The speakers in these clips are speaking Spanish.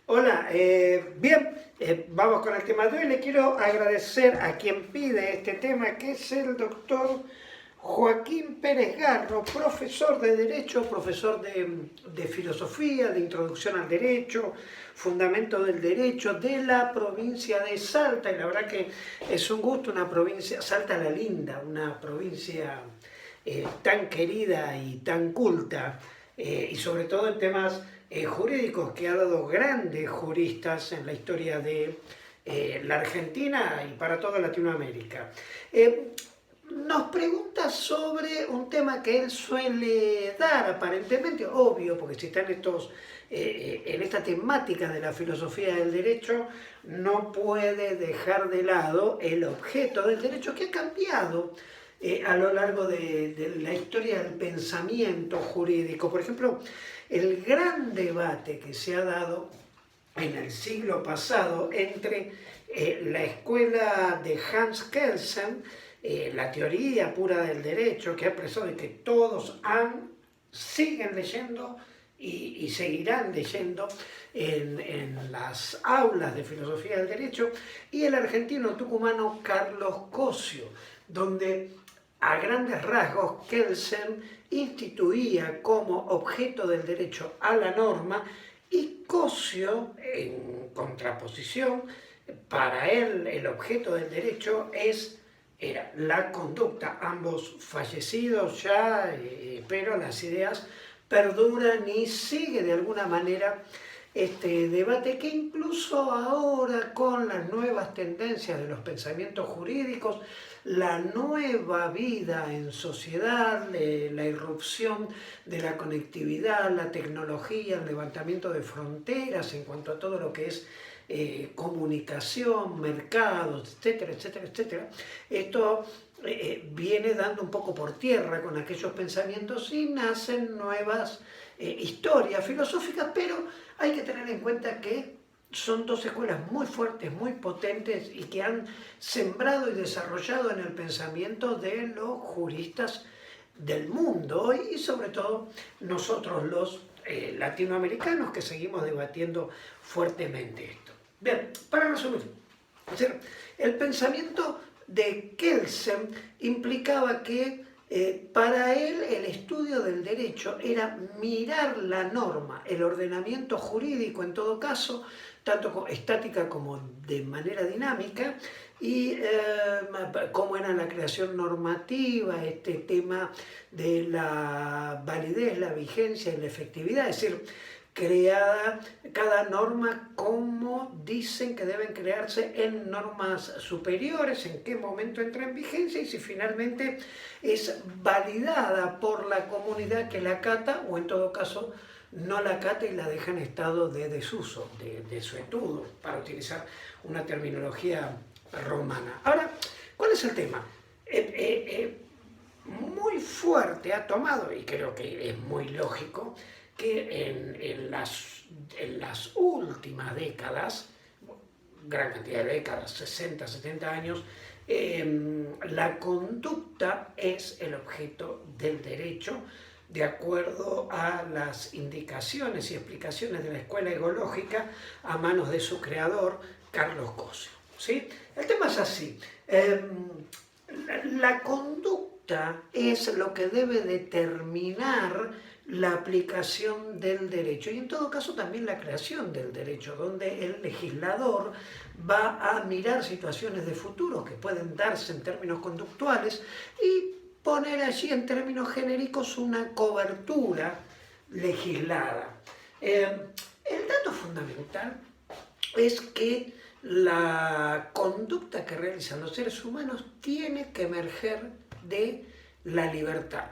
Hola, bien, vamos con el tema de hoy. Le quiero agradecer a quien pide este tema, que es el doctor Joaquín Pérez Garro, profesor de Derecho, profesor de Filosofía, de Introducción al Derecho, Fundamento del Derecho, de la provincia de Salta. Y la verdad que es un gusto, una provincia, Salta la Linda, una provincia tan querida y tan culta, y sobre todo en temas jurídicos, que ha dado grandes juristas en la historia de la Argentina y para toda Latinoamérica. Nos pregunta sobre un tema que él suele dar, aparentemente obvio, porque si está en esta temática de la filosofía del derecho, no puede dejar de lado el objeto del derecho, que ha cambiado a lo largo de la historia del pensamiento jurídico. Por ejemplo, el gran debate que se ha dado en el siglo pasado entre la escuela de Hans Kelsen, la teoría pura del derecho, que ha expresado de que todos siguen leyendo y seguirán leyendo en las aulas de filosofía del derecho, y el argentino tucumano Carlos Cosio, donde a grandes rasgos Kelsen instituía como objeto del derecho a la norma, y Cosio, en contraposición, para él el objeto del derecho era la conducta. Ambos fallecidos ya, pero las ideas perduran y sigue de alguna manera este debate, que incluso ahora, con las nuevas tendencias de los pensamientos jurídicos, la nueva vida en sociedad, la irrupción de la conectividad, la tecnología, el levantamiento de fronteras en cuanto a todo lo que es comunicación, mercados, etcétera, etcétera, etcétera, esto viene dando un poco por tierra con aquellos pensamientos, y nacen nuevas historias filosóficas, pero hay que tener en cuenta que son dos escuelas muy fuertes, muy potentes, y que han sembrado y desarrollado en el pensamiento de los juristas del mundo, y sobre todo nosotros los latinoamericanos, que seguimos debatiendo fuertemente esto. Bien, para resumir, el pensamiento de Kelsen implicaba que para él el estudio del derecho era mirar la norma, el ordenamiento jurídico en todo caso, tanto estática como de manera dinámica, y cómo era la creación normativa, este tema de la validez, la vigencia y la efectividad, es decir, creada cada norma como dicen que deben crearse en normas superiores, en qué momento entra en vigencia y si finalmente es validada por la comunidad que la acata, o en todo caso no la acata y la deja en estado de desuso, de desuetudo, para utilizar una terminología romana. Ahora, ¿cuál es el tema? Muy fuerte ha tomado, y creo que es muy lógico, que en las últimas décadas, gran cantidad de décadas, 60, 70 años, la conducta es el objeto del derecho, de acuerdo a las indicaciones y explicaciones de la escuela egológica a manos de su creador, Carlos Cosio. ¿Sí? El tema es así. La conducta es lo que debe determinar la aplicación del derecho, y en todo caso también la creación del derecho, donde el legislador va a mirar situaciones de futuro que pueden darse en términos conductuales y poner allí en términos genéricos una cobertura legislada. El dato fundamental es que la conducta que realizan los seres humanos tiene que emerger de la libertad.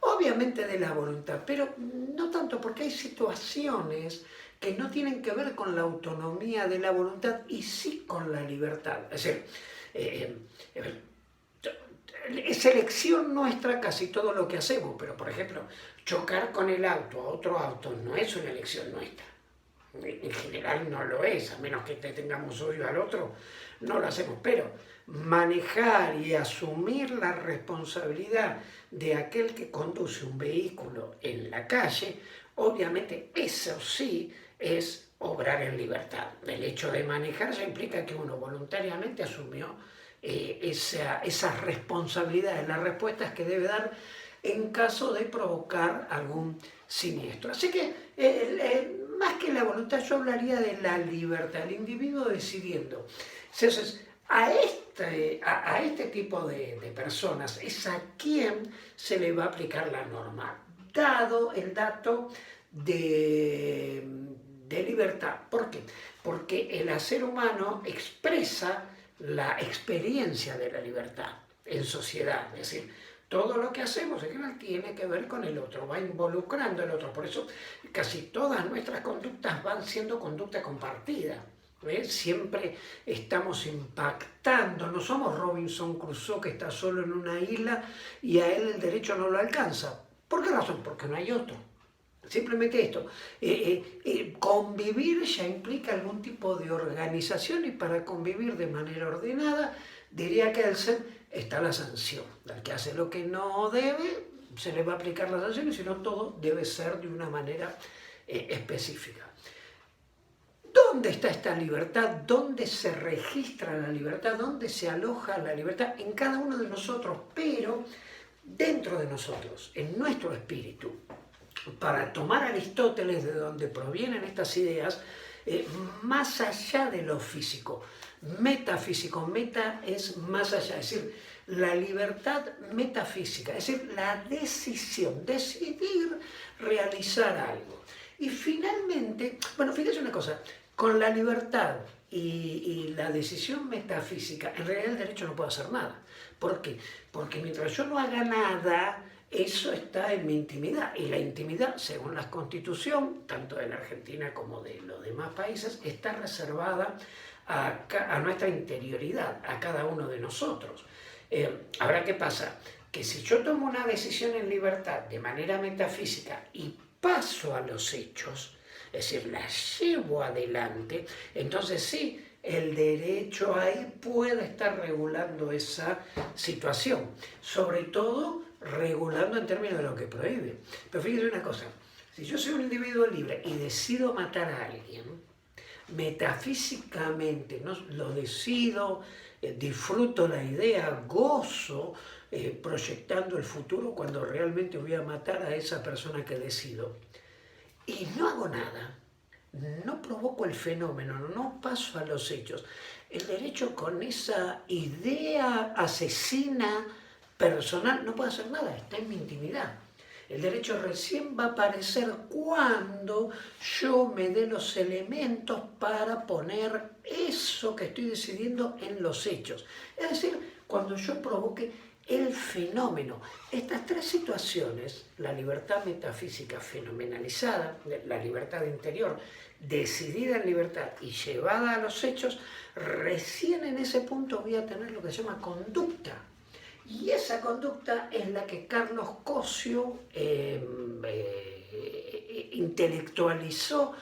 Obviamente de la voluntad, pero no tanto, porque hay situaciones que no tienen que ver con la autonomía de la voluntad y sí con la libertad. Es decir, es elección nuestra casi todo lo que hacemos, pero por ejemplo, chocar con el auto a otro auto no es una elección nuestra. En general no lo es, a menos que tengamos odio al otro, no lo hacemos. Pero manejar y asumir la responsabilidad de aquel que conduce un vehículo en la calle, obviamente eso sí es obrar en libertad. El hecho de manejar ya implica que uno voluntariamente asumió esas responsabilidades, las respuestas que debe dar en caso de provocar algún siniestro. Así que, más que la voluntad, yo hablaría de la libertad, el individuo decidiendo. Entonces, a este tipo de personas es a quien se le va a aplicar la norma, dado el dato de libertad. ¿Por qué? Porque el ser humano expresa la experiencia de la libertad en sociedad, es decir, todo lo que hacemos en general tiene que ver con el otro, va involucrando al otro, por eso casi todas nuestras conductas van siendo conducta compartida. Siempre estamos impactando, no somos Robinson Crusoe que está solo en una isla y a él el derecho no lo alcanza. ¿Por qué razón? Porque no hay otro. Simplemente esto, convivir ya implica algún tipo de organización y para convivir de manera ordenada, diría que está la sanción. Al que hace lo que no debe, se le va a aplicar la sanción y si no todo debe ser de una manera específica. ¿Dónde está esta libertad? ¿Dónde se registra la libertad? ¿Dónde se aloja la libertad? En cada uno de nosotros, pero dentro de nosotros, en nuestro espíritu. Para tomar a Aristóteles, de donde provienen estas ideas, más allá de lo físico, metafísico, meta es más allá, es decir, la libertad metafísica, es decir, la decisión, decidir realizar algo. Y finalmente, bueno, fíjese una cosa, con la libertad y la decisión metafísica, en realidad el derecho no puede hacer nada. ¿Por qué? Porque mientras yo no haga nada, eso está en mi intimidad. Y la intimidad, según la Constitución, tanto de la Argentina como de los demás países, está reservada a nuestra interioridad, a cada uno de nosotros. Ahora, ¿qué pasa? Que si yo tomo una decisión en libertad de manera metafísica y paso a los hechos, es decir, la llevo adelante, entonces sí, el derecho ahí puede estar regulando esa situación, sobre todo regulando en términos de lo que prohíbe. Pero fíjese una cosa, si yo soy un individuo libre y decido matar a alguien, metafísicamente no lo decido, disfruto la idea, gozo proyectando el futuro cuando realmente voy a matar a esa persona que decido. Y no hago nada, no provoco el fenómeno, no paso a los hechos. El derecho con esa idea asesina personal no puede hacer nada, está en mi intimidad. El derecho recién va a aparecer cuando yo me dé los elementos para poner eso que estoy decidiendo en los hechos. Es decir, cuando yo provoque el fenómeno. Estas tres situaciones, la libertad metafísica fenomenalizada, la libertad interior, decidida en libertad y llevada a los hechos, recién en ese punto voy a tener lo que se llama conducta. Y esa conducta es la que Carlos Cosio intelectualizó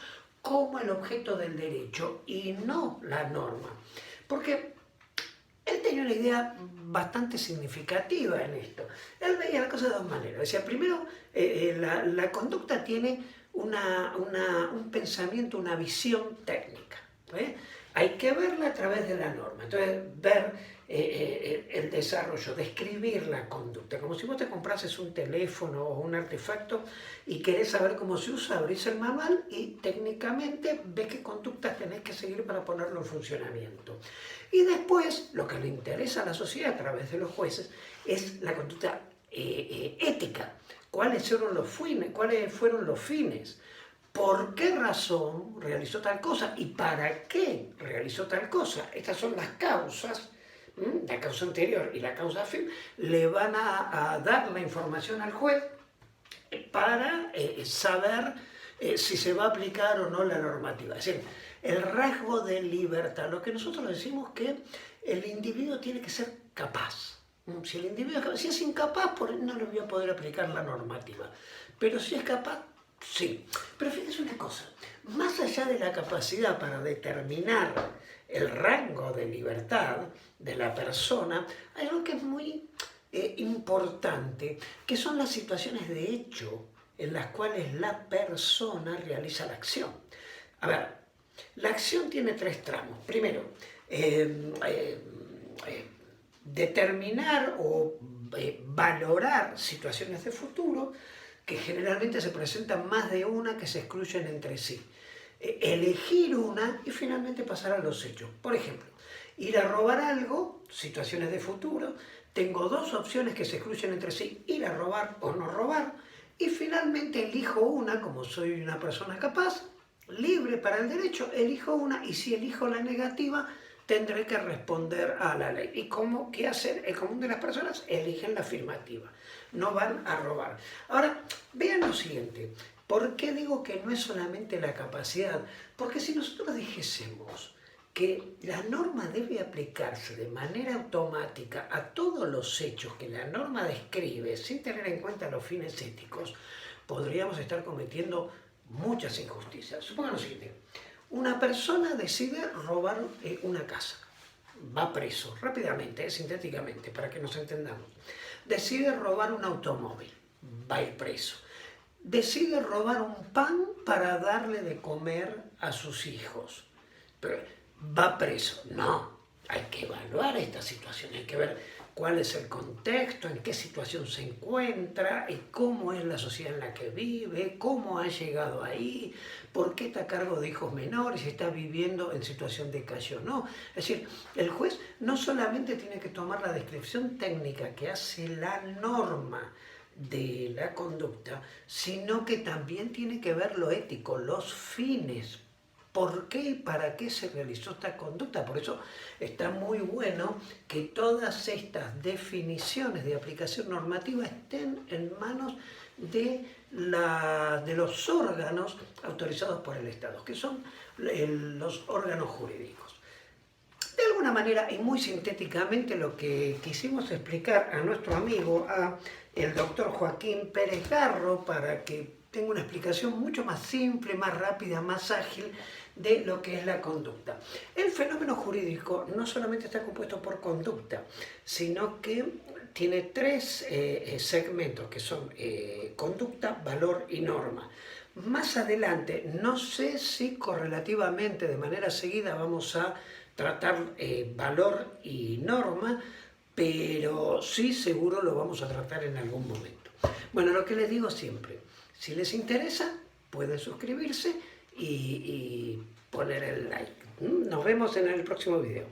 como el objeto del derecho y no la norma. Porque él tenía una idea bastante significativa en esto. Él veía la cosa de dos maneras. Decía, primero, la conducta tiene un pensamiento, una visión técnica. Hay que verla a través de la norma. Entonces, ver el desarrollo, describir la conducta. Como si vos te comprases un teléfono o un artefacto y querés saber cómo se usa, abrís el manual y técnicamente ves qué conductas tenés que seguir para ponerlo en funcionamiento. Y después, lo que le interesa a la sociedad a través de los jueces es la conducta ética. ¿Cuáles fueron los fines? ¿Cuáles fueron los fines? ¿Por qué razón realizó tal cosa? ¿Y para qué realizó tal cosa? Estas son las causas, la causa anterior y la causa fin, le van a dar la información al juez para saber si se va a aplicar o no la normativa. Es decir, el rasgo de libertad, lo que nosotros decimos que el individuo tiene que ser capaz. Si el individuo es capaz, si es incapaz, no le voy a poder aplicar la normativa. Pero si es capaz, sí. Pero fíjense una cosa, más allá de la capacidad para determinar el rango de libertad de la persona, hay algo que es muy importante, que son las situaciones de hecho en las cuales la persona realiza la acción. A ver, La acción tiene tres tramos. Primero, determinar o valorar situaciones de futuro que generalmente se presentan más de una que se excluyen entre sí. Elegir una y finalmente pasar a los hechos. Por ejemplo, ir a robar algo, situaciones de futuro, tengo dos opciones que se excluyen entre sí, ir a robar o no robar, y finalmente elijo una, como soy una persona capaz, libre para el derecho, elijo una, y si elijo la negativa, tendré que responder a la ley. ¿Y cómo? ¿Qué hacen? El común de las personas eligen la afirmativa, no van a robar. Ahora, vean lo siguiente, ¿por qué digo que no es solamente la capacidad? Porque si nosotros dijésemos que la norma debe aplicarse de manera automática a todos los hechos que la norma describe, sin tener en cuenta los fines éticos, podríamos estar cometiendo muchas injusticias. Supongan lo siguiente, una persona decide robar una casa, va preso, rápidamente, sintéticamente, para que nos entendamos. Decide robar un automóvil, va a ir preso. Decide robar un pan para darle de comer a sus hijos, pero va preso. No, hay que evaluar esta situación, hay que ver cuál es el contexto, en qué situación se encuentra y cómo es la sociedad en la que vive, cómo ha llegado ahí, por qué está a cargo de hijos menores, si está viviendo en situación de calle o no. Es decir, el juez no solamente tiene que tomar la descripción técnica que hace la norma de la conducta, sino que también tiene que ver lo ético, los fines. ¿Por qué y para qué se realizó esta conducta? Por eso está muy bueno que todas estas definiciones de aplicación normativa estén en manos de los órganos autorizados por el Estado, que son los órganos jurídicos. De alguna manera y muy sintéticamente lo que quisimos explicar a nuestro amigo, a el doctor Joaquín Pérez Garro, para que tenga una explicación mucho más simple, más rápida, más ágil de lo que es la conducta. El fenómeno jurídico no solamente está compuesto por conducta, sino que tiene tres segmentos que son conducta, valor y norma. Más adelante, no sé si correlativamente, de manera seguida, vamos a tratar valor y norma, pero sí seguro lo vamos a tratar en algún momento. Bueno, lo que les digo siempre, si les interesa, pueden suscribirse y poner el like. Nos vemos en el próximo video.